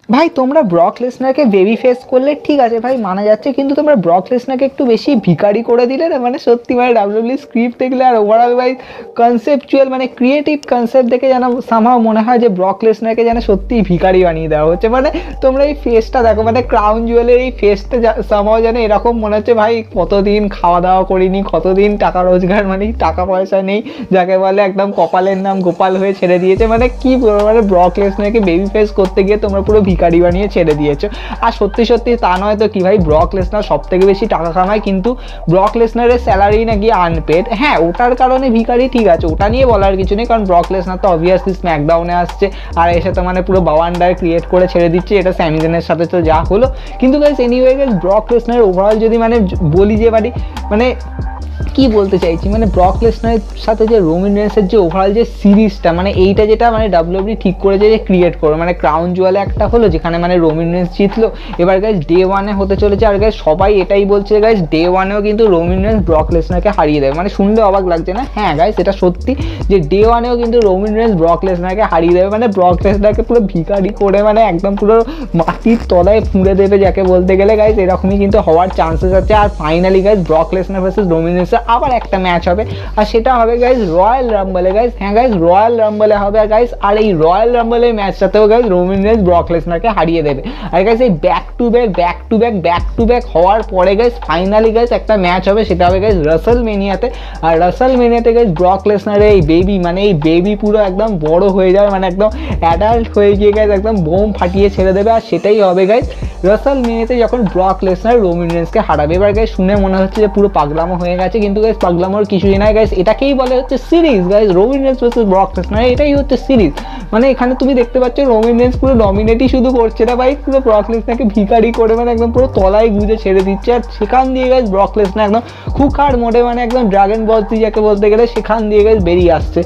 ভাই তোমরা Brock লেসনারকে baby face করলে ঠিক আছে ভাই মানা যাচ্ছে, কিন্তু তোমরা ব্রক লেসনারকে একটু বেশি ভিখারি করে দিলে না। মানে সত্যি মানে ডাব্লিউডাব্লিউ স্ক্রিপ্ট দেখলে আর ওভারঅল ভাই কনসেপচুয়াল মানে ক্রিয়েটিভ কনসেপ্ট দেখে যেন সামহাও মনে হয় যে ব্রক লেসনারকে যেন সত্যিই ভিখারি বানিয়ে দেওয়া হচ্ছে। মানে তোমরা এই ফেসটা দেখো, মানে ক্রাউন জুয়েলের এই ফেসটা সামহাও যেন এরকম মনে হচ্ছে ভাই কতদিন খাওয়া দাওয়া করিনি, কতদিন টাকা রোজগার মানে টাকা পয়সা নেই, যাকে বলে একদম কপালের নাম গোপাল হয়ে ছেড়ে দিয়েছে। মানে কি বলবো, মানে ব্রক লেসনারকে বেবি ফেস করতে গিয়ে তোমরা পুরো ভিখারি বানিয়ে ছেড়ে দিয়েছো। আর সত্যি সত্যি তা নয় তো কি ভাই, ব্রক লেসনার সব থেকে বেশি টাকা কামায়, কিন্তু ব্রক লেসনারের স্যালারি নাকি আনপেড। হ্যাঁ ওটার কারণে ভিখারি, ঠিক আছে, ওটা নিয়ে বলার কিছু নেই, কারণ ব্রক লেসনার তো অবভিয়াসলি স্ম্যাকডাউনে আসছে আর এসে তো মানে পুরো বাওয়ান্ডার ক্রিয়েট করে ছেড়ে দিচ্ছে, এটা স্যামি জেনের সাথে তো যা হলো। কিন্তু গাইস এনিওয়ে গাইস ব্রক লেসনারের ওভারঅল যদি মানে বলি যে মানে কি বলতে চাইছি, মানে ব্রক লেসনারের সাথে যে রোমান রেন্সের যে ওভারঅল যে সিরিজটা, মানে এইটা যেটা মানে ডাব্লিউডাব্লিউ ঠিক করেছে যে ক্রিয়েট করবে, মানে ক্রাউন জুয়েলে একটা হলো যেখানে মানে রোমান রেন্স জিতলো, এবার গাইস ডে ওয়ানে হতে চলেছে। আর গাইস সবাই এটাই বলছে গাইস ডে ওয়ানেও কিন্তু রোমান রেন্স ব্রক লেসনারকে হারিয়ে দেবে। মানে শুনলে অবাক লাগছে না? হ্যাঁ গাইস এটা সত্যি যে ডে ওয়ানেও কিন্তু রোমান রেন্স ব্রক লেসনারকে হারিয়ে দেবে, মানে ব্রক লেসনারকে পুরো ভিখারি করে মানে একদম পুরো মাটির তলায় ফুঁড়ে দেবে যাকে বলতে গেলে। গাইস এরকমই কিন্তু হওয়ার চান্সেস আছে। আর finally guys Brock Lesnar versus Roman রেন্সের আবার একটা ম্যাচ হবে, আর সেটা হবে গাইস রয়্যাল রাম্বলে। গাইস হ্যাঁ গাইস রয়্যাল রাম্বলে হবে গাইস, আর এই রয়্যাল রাম্বলের ম্যাচটাতেও গাইস রোমান রেন্স ব্রক লেসনারকে হারিয়ে দেবে। আর গাইস এই ব্যাক টু ব্যাক হওয়ার পরে গাইস ফাইনালি গাইস একটা ম্যাচ হবে, সেটা হবে গাইস রাসেলমেনিয়াতে। আর রাসেলমেনিয়াতে গাইস ব্রক লেসনারের এই বেবি, মানে এই বেবি পুরো একদম বড় হয়ে যাবে, মানে একদম অ্যাডাল্ট হয়ে গিয়ে গাইস একদম বোম ফাটিয়ে ছেড়ে দেবে। আর সেটাই হবে গাইস রাসেলমেনিয়াতে যখন ব্রক লেসনার রোমান রেন্সকে হারাবে। এবার গাইস শুনে মনে হচ্ছে যে পুরো পাগলামো হয়ে গেছে, কিন্তু গাইস পাগলামোর কিছুই নাই গাইস, এটাকেই বলে হচ্ছে series guys. Roman Reigns versus Brock Lesnar এটাই হচ্ছে সিরিজ। মানে এখানে তুমি দেখতে পাচ্ছ রোমান রেন্স পুরো ডমিনেটই শুধু করছে না ভাই, পুরো ব্রক লেসনারকে ভিখারি করে মানে একদম পুরো তলায় গুঁজে ছেড়ে দিচ্ছে। আর সেখান দিয়ে গাইস ব্রক লেসনার একদম খুকার মোডে, মানে একদম ড্রাগন বল যাকে বলতে গেলে, সেখান দিয়ে গাইস বেরিয়ে আসছে।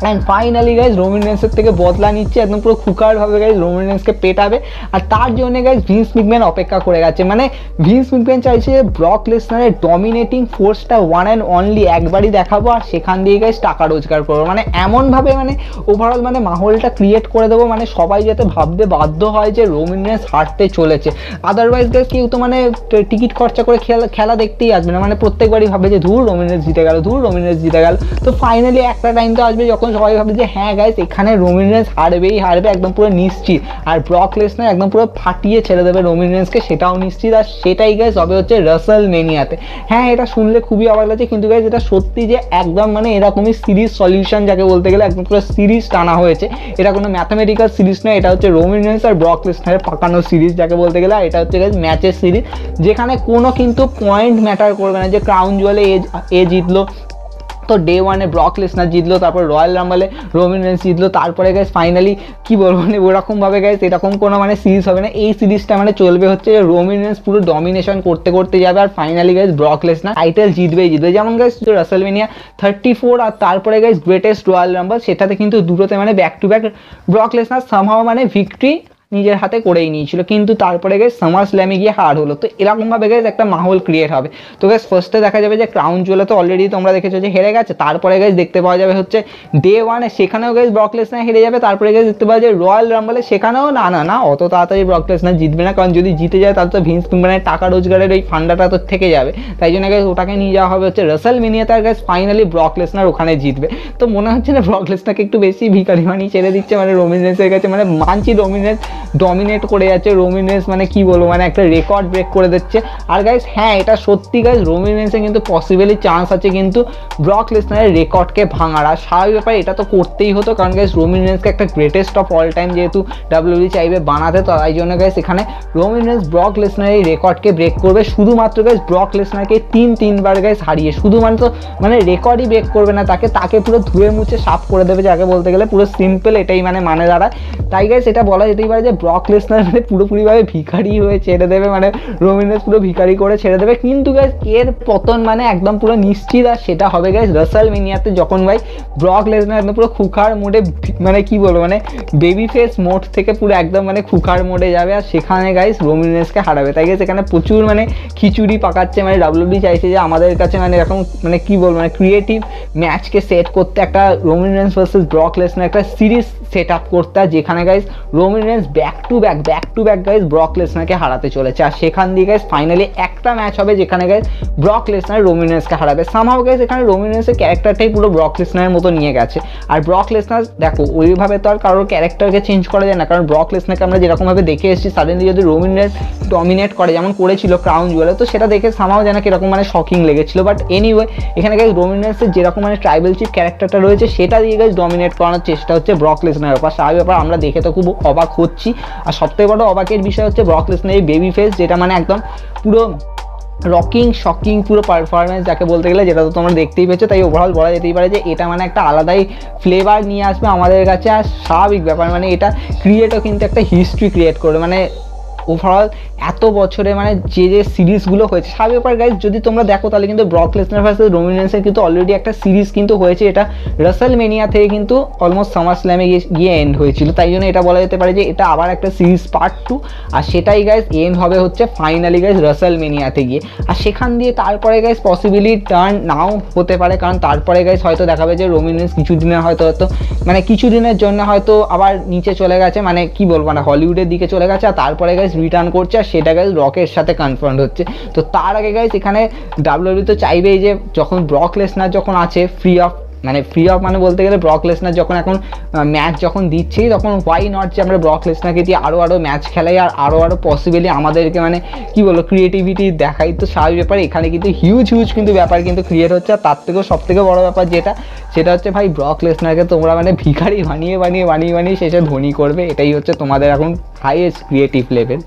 অ্যান্ড ফাইনালি গাইজ রোমান রেন্সের থেকে বদলা নিচ্ছে, একদম পুরো খুকারভাবে গাইজ রোমান রেন্সকে পেটাবে। আর তার জন্য গাইজ ভিন্স ম্যাকম্যান অপেক্ষা করে গেছে, মানে ভিন্স ম্যাকম্যান চাইছে যে ব্রক লেসনারের ডমিনেটিং ফোর্সটা ওয়ান অ্যান্ড অনলি একবারই দেখাবো, আর সেখান দিয়ে গাইজ টাকা রোজগার করবো। মানে এমনভাবে মানে ওভারঅল মানে মাহলটা ক্রিয়েট করে দেবো, মানে সবাই যাতে ভাবতে বাধ্য হয় যে রোমান রেন্স হারতে চলেছে। আদারওয়াইজ গাইজ কেউ তো মানে টিকিট খরচা করে খেলা দেখতেই আসবে না, মানে প্রত্যেকবারই ভাবে যে ধুর রোমান রেন্স জিতে গেল, ধুর রোমান রেন্স জিতে গেল। তো ফাইনালি একটা টাইম তো আসবে যখন সবাই ভাবে যে হ্যাঁ গাইস এখানে রোমান রেন্স হারবে একদম পুরো নিশ্চিত, আর ব্রক লেসনার একদম পুরো ফাটিয়ে ছেড়ে দেবে রোমান রেন্সকে, সেটাও নিশ্চিত। আর সেটাই গাইস হবে হচ্ছে রাসেলমেনিয়াতে। হ্যাঁ এটা শুনলে খুবই অবাক লাগছে, কিন্তু গাইস এটা সত্যি যে একদম মানে এরকমই সিরিজ সলিউশন যাকে বলতে গেলে, একদম পুরো সিরিজ টানা হয়েছে। এটা কোনো ম্যাথামেটিক্যাল সিরিজ নয়, এটা হচ্ছে রোমান রেন্স আর ব্রক লেসনারের পাকানো সিরিজ যাকে বলতে গেলে। এটা হচ্ছে গাইস ম্যাচের সিরিজ, যেখানে কোনো কিন্তু পয়েন্ট ম্যাটার করবে না যে ক্রাউন জুয়েলে এ জিতলো, তো ডে ওয়ানে ব্রক লেসনার জিতলো, তারপর রয়্যাল রাম্বলে রোমান রেন্স জিতলো, তারপরে গাইস ফাইনালি কি বলবো মানে ওরকমভাবে গাইস এরকম কোনো মানে সিরিজ হবে না। এই সিরিজটা মানে চলবে হচ্ছে রোমান রেন্স পুরো ডমিনেশন করতে যাবে, আর finally guys Brock Lesnar title জিতবেই। যেমন গাইস রাসেলমেনিয়া 34 আর তারপরে গাইস গ্রেটেস্ট রয়্যাল রাম্বল, সেটাতে কিন্তু দুটোতে মানে back to back Brock Lesnar somehow মানে ভিক্টরি নিজের হাতে করেই নিয়েছিল, কিন্তু তারপরে গাইস সামার স্ল্যামে গিয়ে হার হলো। তো এরকমভাবে গাইস একটা মাহল ক্রিয়েট হবে। তো গাইস ফার্স্টে দেখা যাবে যে ক্রাউন জুয়েলে তো অলরেডি তোমরা দেখেছো যে হেরে গেছে, তারপরে গাইস দেখতে পাওয়া যাবে হচ্ছে ডে ওয়ানে, সেখানেও গাইস ব্রক লেসনার হেরে যাবে। তারপরে গাইস দেখতে পাওয়া যায় রয়্যাল রাম্বলে, সেখানেও না অত তাড়াতাড়ি ব্রক লেসনার জিতবে না, কারণ যদি জিতে যায় তাহলে তো ভিন্স ম্যাকম্যানের টাকা রোজগারের ওই ফান্ডাটা তো থেকে যাবে, তাই জন্য গাইস ওটাকে নিয়ে যাওয়া হবে হচ্ছে রাসেলমেনিয়াতে। আর গাইস ফাইনালি ব্রক লেসনার ওখানে জিতবে। তো মনে হচ্ছে না ব্রক লেসনারকে একটু বেশি ভিখারি বানিয়ে ছেড়ে দিচ্ছে মানে রোমান রেন্সের কাছে, মানে মানছি রোমান রেন্স ডমিনেট করে যাচ্ছে, রোমান রেন্স মানে কি বলবো মানে একটা রেকর্ড ব্রেক করে দিচ্ছে। আর গাইস হ্যাঁ এটা সত্যি গাইস রোমান রেন্সের কিন্তু পসিবলি চান্স আছে কিন্তু ব্রক লেসনারের রেকর্ডকে ভাঙার। আর স্বাভাবিক ব্যাপার এটা তো করতেই হতো, কারণ গাইস রোমান রেন্সকে একটা গ্রেটেস্ট অফ অল টাইম যেহেতু ডাব্লিউডাব্লিউ চাইবে বানাতে, তো তাই জন্য গাইস এখানে রোমান রেন্স ব্রক লেসনারের এই রেকর্ডকে ব্রেক করবে, শুধুমাত্র গাইস ব্রক লেসনারকে তিনবার গাইস হারিয়ে, শুধুমাত্র মানে রেকর্ডই ব্রেক করবে না, তাকে পুরো ধুয়ে মুছে সাফ করে দেবে যাকে বলতে গেলে, পুরো সিম্পল এটাই মানে দাঁড়ায়। তাই গাইস এটা বলা যেতেই পারে যে যে ব্রক লেসনার মানে পুরোপুরিভাবে ভিখারি হয়ে ছেড়ে দেবে, মানে রোমান রেন্স পুরো ভিখারি করে ছেড়ে দেবে, কিন্তু গাইজ এর পতন মানে একদম পুরো নিশ্চিত। আর সেটা হবে গাইজ রাসেলমেনিয়াতে, যখন ভাই ব্রক লেসনার একদম পুরো খুখার মোডে, মানে কি বলবো, মানে বেবি ফেস মোড থেকে পুরো একদম মানে খুখার মোডে যাবে, আর সেখানে গাইজ রোমান রেন্সকে হারাবে। তাই গাইজ এখানে প্রচুর মানে খিচুড়ি পাকাচ্ছে, মানে ডাব্লিউডাব্লিউই চাইছে যে আমাদের কাছে মানে এরকম মানে কি বলবো মানে ক্রিয়েটিভ ম্যাচকে সেট করতে, একটা Roman Reigns versus Brock Lesnar একটা সিরিজ সেট আপ করতে, যেখানে guys Roman Reigns back to back guys Brock লেসনারকে হারাতে চলেছে। আর সেখান দিয়ে গাইজ ফাইনালি একটা ম্যাচ হবে যেখানে গাইজ ব্রক লেসনার রোমান রেন্সকে হারাবে। সামহাউ গাইজ এখানে রোমান রেন্সের ক্যারেক্টারটাই পুরো ব্রক লেসনারের মতো নিয়ে গেছে। আর ব্রক লেসনার দেখো ওইভাবে তো আর কারোর ক্যারেক্টারকে চেঞ্জ করা যায় না, কারণ ব্রক লেসনারকে আমরা যেরকমভাবে দেখে এসেছি, সাডেনলি যদি রোমান রেন্স ডমিনেট করে যেমন করেছিল ক্রাউন জুয়েলে, তো সেটা দেখে সামহাউ যেন কিরকম মানে শকিং লেগেছিল। বাট এনিওয়ে এখানে গাইজ রোমান রেন্সের যেরকম মানে ট্রাইবাল চিফ ক্যারেক্টারটা রয়েছে সেটা দিয়ে গাইজ ডমিনেট করানোর চেষ্টা হচ্ছে ব্রক লেসনারের ব্যাপার। স্বাভাবিক ব্যাপার, আমরা দেখে তো খুব অবাক হচ্ছি। আর সবথেকে বড় অবাকের বিষয় হচ্ছে ব্রক লেসনার এই বেবি ফেস, যেটা মানে একদম পুরো রকিং শকিং পুরো পারফরমেন্স যাকে বলতে গেলে, যেটা তো তোমরা দেখতেই পেয়েছো। তাই ওভারঅল বলা যেতেই পারে যে এটা মানে একটা আলাদাই ফ্লেভার নিয়ে আসবে আমাদের কাছে। আর স্বাভাবিক ব্যাপার, মানে এটা ক্রিয়েটও কিন্তু একটা হিস্ট্রি ক্রিয়েট করবে, মানে ওভারঅল এত বছরে মানে যে সিরিজগুলো হয়েছে। স্বাভাবিক ব্যাপার গাইজ, যদি তোমরা দেখো তাহলে কিন্তু ব্রক লেসনার ভার্সেস রোমান রেন্সের কিন্তু অলরেডি একটা সিরিজ কিন্তু হয়েছে, এটা রাসেলমেনিয়া থেকে কিন্তু অলমোস্ট সামার স্ল্যামে গিয়ে এন্ড হয়েছিল। তাই জন্য এটা বলা যেতে পারে যে এটা আবার একটা সিরিজ পার্ট 2, আর সেটাই গাইজ এন্ড হবে হচ্ছে ফাইনালি গাইজ রাসেলমেনিয়াতে গিয়ে। আর সেখান দিয়ে তারপরে গাইজ পসিবিলি টার্ন নাও হতে পারে, কারণ তারপরে গাইজ হয়তো দেখাবে যে রোমান রেন্স কিছুদিনের হয়তো মানে কিছুদিনের জন্য হয়তো আবার নিচে চলে গেছে, মানে কি বলবো মানে হলিউডের দিকে চলে গেছে, আর তারপরে গাইজ রিটার্ন করছে, আর সেটা গাইজ রকের সাথে কনফার্ম হচ্ছে। তো তার আগে গাইজ এখানে ডাব্লিউডাব্লিউ তো চাইবেই যে যখন ব্রক লেসনার যখন আছে ফ্রি অফ মানে বলতে গেলে ব্রক লেসনার যখন এখন ম্যাচ যখন দিচ্ছি, তখন হোয়াই নট যে আমরা ব্রক লেসনারকে দিয়ে আরও ম্যাচ খেলাই, আর আরও পসিবিলি আমাদেরকে মানে কি বলো ক্রিয়েটিভিটি দেখাই। তো স্বাভাবিক ব্যাপার এখানে কিন্তু হিউজ কিন্তু ব্যাপার কিন্তু ক্রিয়েট হচ্ছে। আর তার থেকেও সবথেকে বড় ব্যাপার সেটা হচ্ছে ভাই ব্রক লেসনারকে তোমরা মানে ভিখারি বানিয়ে শেষে ধনী করবে, এটাই হচ্ছে তোমাদের এখন হাইয়েস্ট ক্রিয়েটিভ লেভেল।